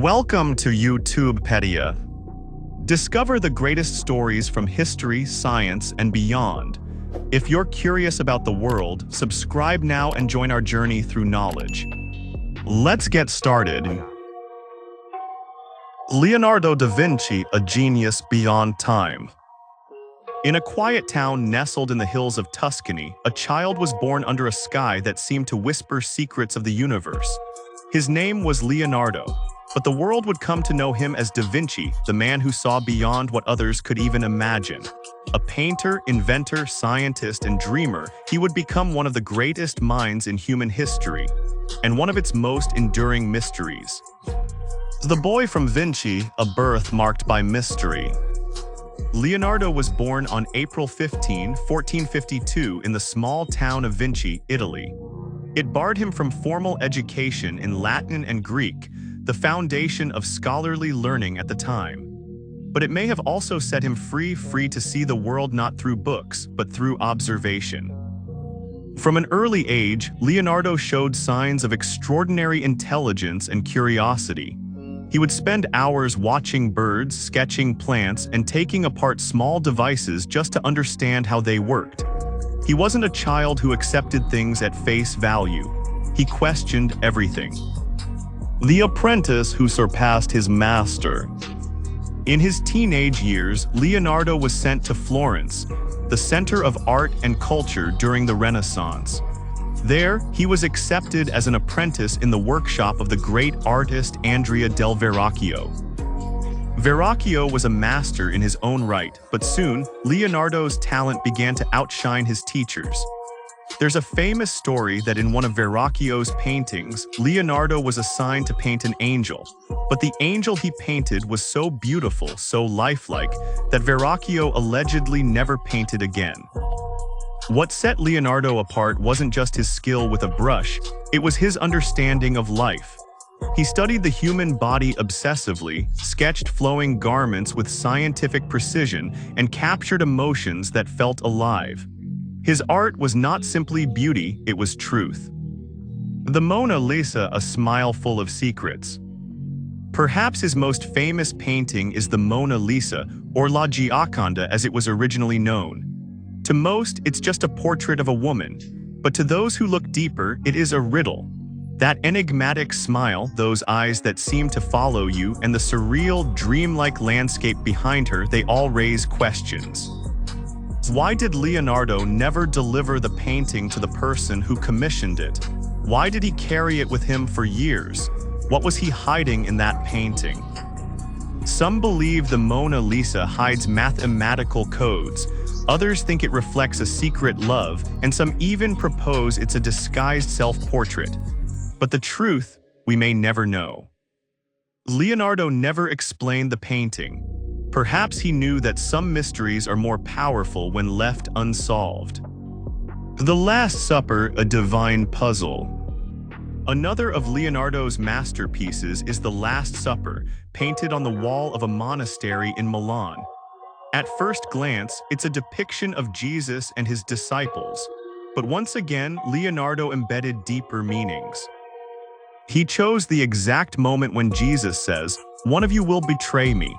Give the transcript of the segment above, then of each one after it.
Welcome to Youtube Pedia. Discover the greatest stories from history, science, and beyond. If you're curious about the world, subscribe now and join our journey through knowledge. Let's get started. Leonardo da Vinci, a genius beyond time. In a quiet town nestled in the hills of Tuscany, a child was born under a sky that seemed to whisper secrets of the universe. His name was Leonardo, but the world would come to know him as Da Vinci, the man who saw beyond what others could even imagine. A painter, inventor, scientist, and dreamer, he would become one of the greatest minds in human history, and one of its most enduring mysteries. The boy from Vinci, a birth marked by mystery. Leonardo was born on April 15, 1452 in the small town of Vinci, Italy. It barred him from formal education in Latin and Greek, the foundation of scholarly learning at the time. But it may have also set him free to see the world not through books, but through observation. From an early age, Leonardo showed signs of extraordinary intelligence and curiosity. He would spend hours watching birds, sketching plants, and taking apart small devices just to understand how they worked. He wasn't a child who accepted things at face value. He questioned everything. The apprentice who surpassed his master. In his teenage years, Leonardo was sent to Florence, the center of art and culture during the Renaissance. There, he was accepted as an apprentice in the workshop of the great artist Andrea del Verrocchio. Verrocchio was a master in his own right, but soon, Leonardo's talent began to outshine his teachers. There's a famous story that in one of Verrocchio's paintings, Leonardo was assigned to paint an angel, but the angel he painted was so beautiful, so lifelike, that Verrocchio allegedly never painted again. What set Leonardo apart wasn't just his skill with a brush, it was his understanding of life. He studied the human body obsessively, sketched flowing garments with scientific precision, and captured emotions that felt alive. His art was not simply beauty, it was truth. The Mona Lisa, a smile full of secrets. Perhaps his most famous painting is the Mona Lisa, or La Gioconda as it was originally known. To most, it's just a portrait of a woman, but to those who look deeper, it is a riddle. That enigmatic smile, those eyes that seem to follow you, and the surreal, dreamlike landscape behind her, they all raise questions. Why did Leonardo never deliver the painting to the person who commissioned it? Why did he carry it with him for years? What was he hiding in that painting? Some believe the Mona Lisa hides mathematical codes. Others think it reflects a secret love, and some even propose it's a disguised self-portrait. But the truth, we may never know. Leonardo never explained the painting. Perhaps he knew that some mysteries are more powerful when left unsolved. The Last Supper, a divine puzzle. Another of Leonardo's masterpieces is The Last Supper, painted on the wall of a monastery in Milan. At first glance, it's a depiction of Jesus and his disciples, but once again, Leonardo embedded deeper meanings. He chose the exact moment when Jesus says, "One of you will betray me."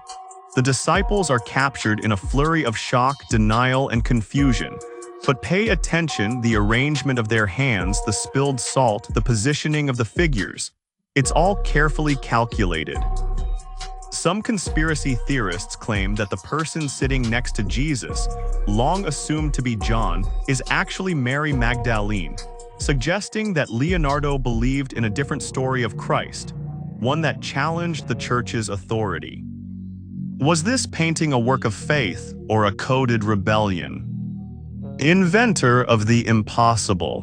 The disciples are captured in a flurry of shock, denial, and confusion. But pay attention, the arrangement of their hands, the spilled salt, the positioning of the figures. It's all carefully calculated. Some conspiracy theorists claim that the person sitting next to Jesus, long assumed to be John, is actually Mary Magdalene, suggesting that Leonardo believed in a different story of Christ, one that challenged the church's authority. Was this painting a work of faith or a coded rebellion? Inventor of the impossible.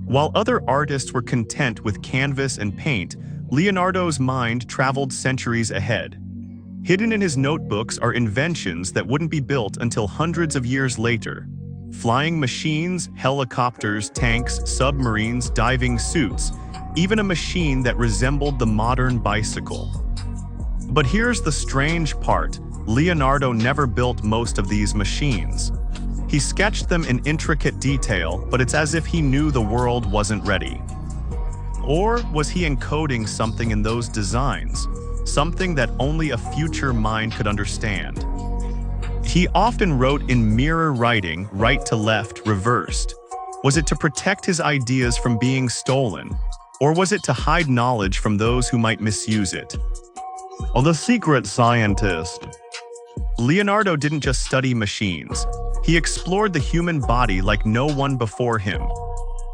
While other artists were content with canvas and paint, Leonardo's mind traveled centuries ahead. Hidden in his notebooks are inventions that wouldn't be built until hundreds of years later. Flying machines, helicopters, tanks, submarines, diving suits, even a machine that resembled the modern bicycle. But here's the strange part, Leonardo never built most of these machines. He sketched them in intricate detail, but it's as if he knew the world wasn't ready. Or was he encoding something in those designs, something that only a future mind could understand? He often wrote in mirror writing, right to left, reversed. Was it to protect his ideas from being stolen, or was it to hide knowledge from those who might misuse it? The secret scientist. Leonardo didn't just study machines. He explored the human body like no one before him.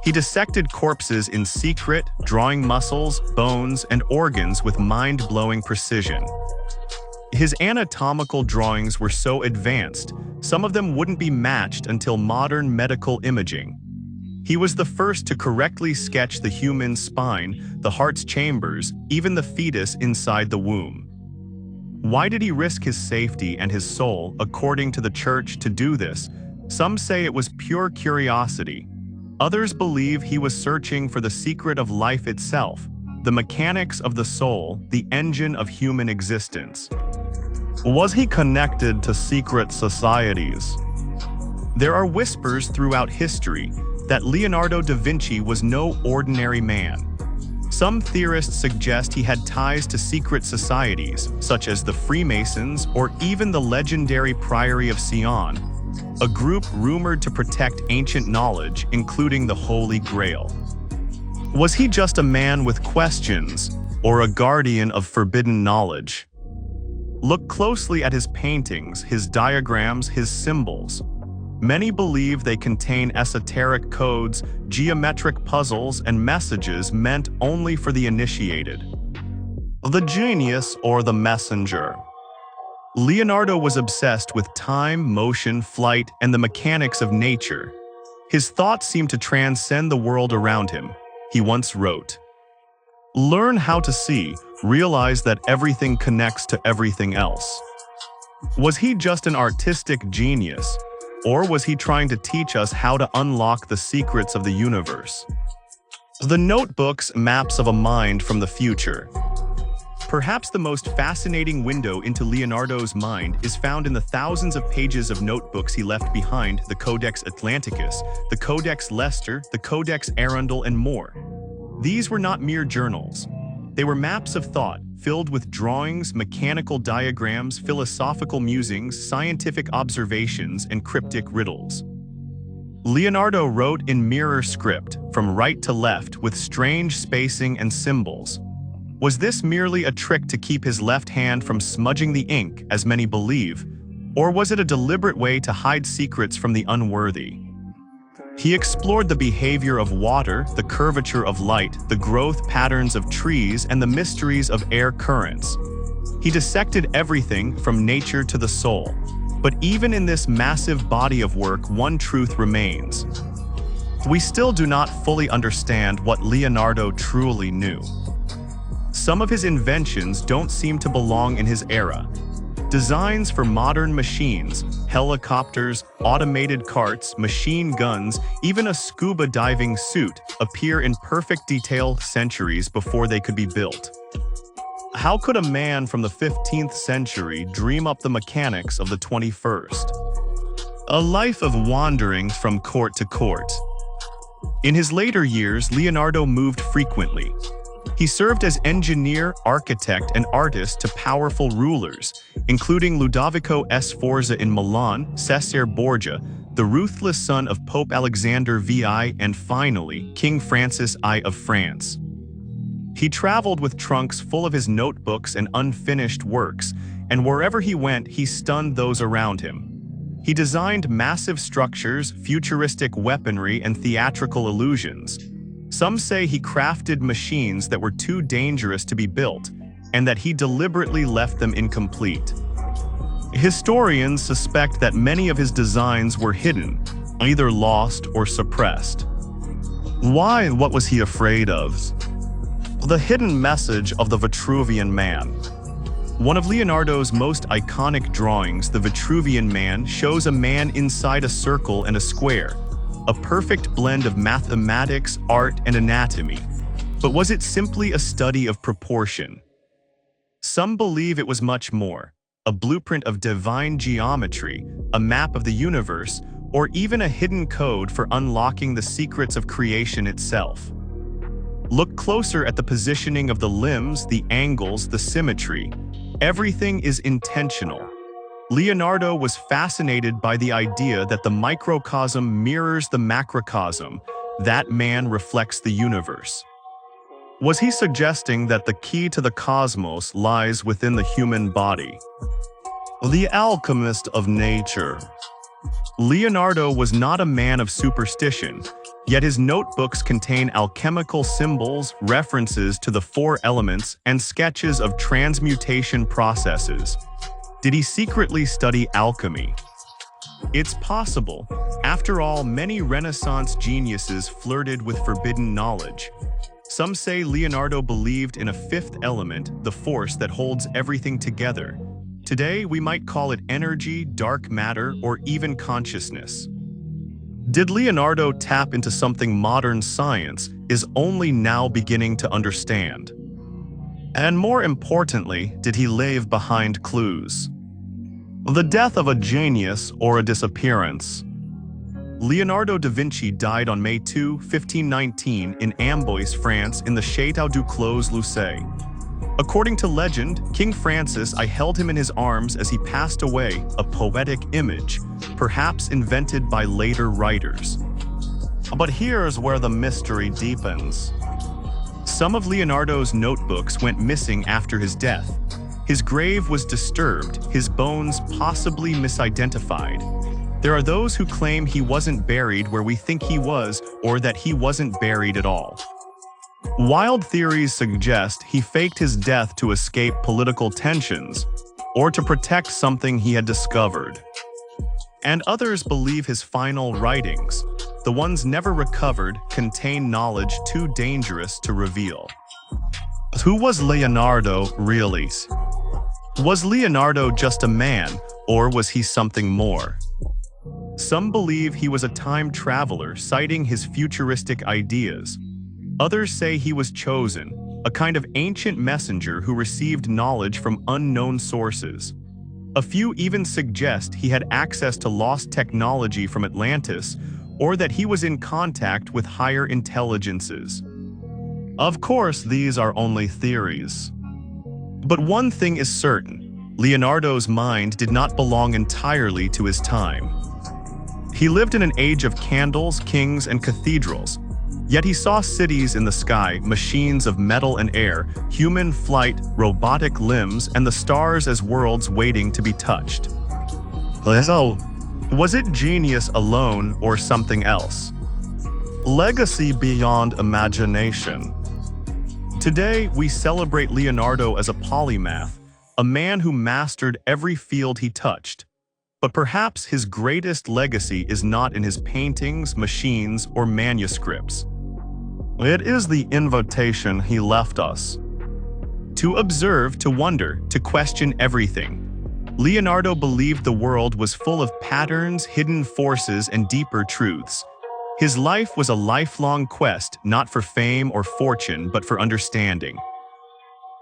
He dissected corpses in secret, drawing muscles, bones, and organs with mind-blowing precision. His anatomical drawings were so advanced, some of them wouldn't be matched until modern medical imaging. He was the first to correctly sketch the human spine, the heart's chambers, even the fetus inside the womb. Why did he risk his safety and his soul, according to the church, to do this? Some say it was pure curiosity. Others believe he was searching for the secret of life itself, the mechanics of the soul, the engine of human existence. Was he connected to secret societies? There are whispers throughout history that Leonardo da Vinci was no ordinary man. Some theorists suggest he had ties to secret societies, such as the Freemasons or even the legendary Priory of Sion, a group rumored to protect ancient knowledge, including the Holy Grail. Was he just a man with questions, or a guardian of forbidden knowledge? Look closely at his paintings, his diagrams, his symbols. Many believe they contain esoteric codes, geometric puzzles, and messages meant only for the initiated. The genius or the messenger. Leonardo was obsessed with time, motion, flight, and the mechanics of nature. His thoughts seemed to transcend the world around him. He once wrote, "Learn how to see, realize that everything connects to everything else." Was he just an artistic genius? Or was he trying to teach us how to unlock the secrets of the universe? The Notebooks, Maps of a Mind from the Future. Perhaps the most fascinating window into Leonardo's mind is found in the thousands of pages of notebooks he left behind: the Codex Atlanticus, the Codex Leicester, the Codex Arundel, and more. These were not mere journals. They were maps of thought, filled with drawings, mechanical diagrams, philosophical musings, scientific observations, and cryptic riddles. Leonardo wrote in mirror script, from right to left, with strange spacing and symbols. Was this merely a trick to keep his left hand from smudging the ink, as many believe, or was it a deliberate way to hide secrets from the unworthy? He explored the behavior of water, the curvature of light, the growth patterns of trees, and the mysteries of air currents. He dissected everything from nature to the soul. But even in this massive body of work, one truth remains. We still do not fully understand what Leonardo truly knew. Some of his inventions don't seem to belong in his era. Designs for modern machines, helicopters, automated carts, machine guns, even a scuba diving suit appear in perfect detail centuries before they could be built. How could a man from the 15th century dream up the mechanics of the 21st? A life of wandering from court to court. In his later years, Leonardo moved frequently. He served as engineer, architect, and artist to powerful rulers, including Ludovico Sforza in Milan, Cesare Borgia, the ruthless son of Pope Alexander VI, and finally, King Francis I of France. He traveled with trunks full of his notebooks and unfinished works, and wherever he went, he stunned those around him. He designed massive structures, futuristic weaponry, and theatrical illusions. Some say he crafted machines that were too dangerous to be built, and that he deliberately left them incomplete. Historians suspect that many of his designs were hidden, either lost or suppressed. Why and what was he afraid of? The hidden message of the Vitruvian Man. One of Leonardo's most iconic drawings, the Vitruvian Man, shows a man inside a circle and a square. A perfect blend of mathematics, art, and anatomy. But was it simply a study of proportion? Some believe it was much more, a blueprint of divine geometry, a map of the universe, or even a hidden code for unlocking the secrets of creation itself. Look closer at the positioning of the limbs, the angles, the symmetry. Everything is intentional. Leonardo was fascinated by the idea that the microcosm mirrors the macrocosm. That man reflects the universe. Was he suggesting that the key to the cosmos lies within the human body? The alchemist of nature. Leonardo was not a man of superstition, yet his notebooks contain alchemical symbols, references to the four elements, and sketches of transmutation processes. Did he secretly study alchemy? It's possible. After all, many Renaissance geniuses flirted with forbidden knowledge. Some say Leonardo believed in a fifth element, the force that holds everything together. Today, we might call it energy, dark matter, or even consciousness. Did Leonardo tap into something modern science is only now beginning to understand? And more importantly, did he leave behind clues? The death of a genius or a disappearance. Leonardo da Vinci died on May 2, 1519 in Amboise, France in the Château du Clos-Lucé. According to legend, King Francis held him in his arms as he passed away, a poetic image, perhaps invented by later writers. But here's where the mystery deepens. Some of Leonardo's notebooks went missing after his death. His grave was disturbed, his bones possibly misidentified. There are those who claim he wasn't buried where we think he was, or that he wasn't buried at all. Wild theories suggest he faked his death to escape political tensions, or to protect something he had discovered. And others believe his final writings, the ones never recovered, contain knowledge too dangerous to reveal. Who was Leonardo really? Was Leonardo just a man, or was he something more? Some believe he was a time traveler citing his futuristic ideas. Others say he was chosen, a kind of ancient messenger who received knowledge from unknown sources. A few even suggest he had access to lost technology from Atlantis, or that he was in contact with higher intelligences. Of course, these are only theories. But one thing is certain: Leonardo's mind did not belong entirely to his time. He lived in an age of candles, kings, and cathedrals. Yet he saw cities in the sky, machines of metal and air, human flight, robotic limbs, and the stars as worlds waiting to be touched. So, was it genius alone or something else? Legacy beyond imagination. Today, we celebrate Leonardo as a polymath, a man who mastered every field he touched. But perhaps his greatest legacy is not in his paintings, machines, or manuscripts. It is the invitation he left us. To observe, to wonder, to question everything. Leonardo believed the world was full of patterns, hidden forces, and deeper truths. His life was a lifelong quest, not for fame or fortune, but for understanding.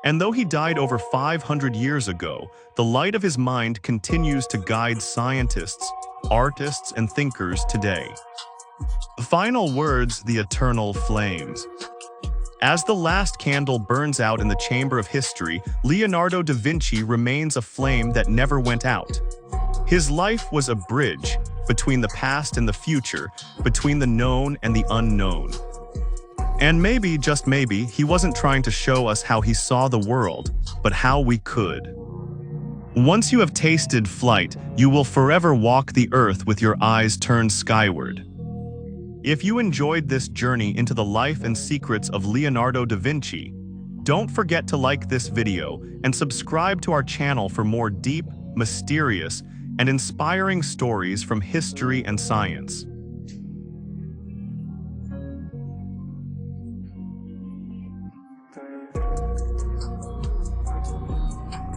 And though he died over 500 years ago, the light of his mind continues to guide scientists, artists, and thinkers today. Final words: the eternal flames. As the last candle burns out in the chamber of history, Leonardo da Vinci remains a flame that never went out. His life was a bridge between the past and the future, between the known and the unknown. And maybe, just maybe, he wasn't trying to show us how he saw the world, but how we could. Once you have tasted flight, you will forever walk the earth with your eyes turned skyward. If you enjoyed this journey into the life and secrets of Leonardo da Vinci, don't forget to like this video and subscribe to our channel for more deep, mysterious, and inspiring stories from history and science.